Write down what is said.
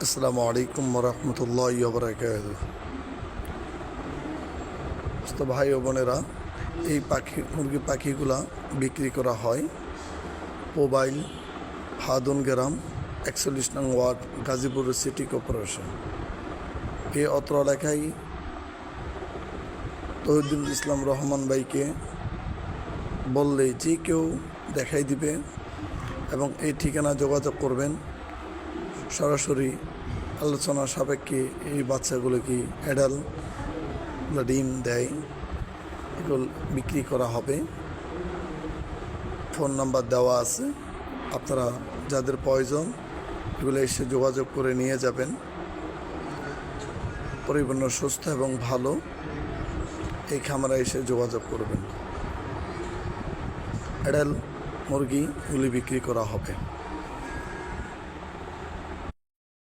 আসসালামু আলাইকুম রহমতুল্লাহ বারাকাত। তো ভাই ও বোনেরা, এই মুরগি পাখিগুলা বিক্রি করা হয় মোবাইল হাদুন গ্রাম 41 নং ওয়ার্ড গাজীপুর সিটি কর্পোরেশন। এই অত্র এলাকায় তহিদুল ইসলাম রহমান ভাইকে বললে যে কেউ দেখাই দিবে এবং এই ঠিকানা যোগাযোগ করবেন। সরাসরি আলোচনা সাপেক্ষে এই বাচ্চাগুলো কি অ্যাডাল ডিম দেয়, এগুলো বিক্রি করা হবে। ফোন নাম্বার দেওয়া আছে, আপনারা যাদের প্রয়োজন এগুলো এসে যোগাযোগ করে নিয়ে যাবেন। পরিপূর্ণ সুস্থ এবং ভালো এই খামারে এসে যোগাযোগ করবেন। অ্যাডাল মুরগিগুলি বিক্রি করা হবে।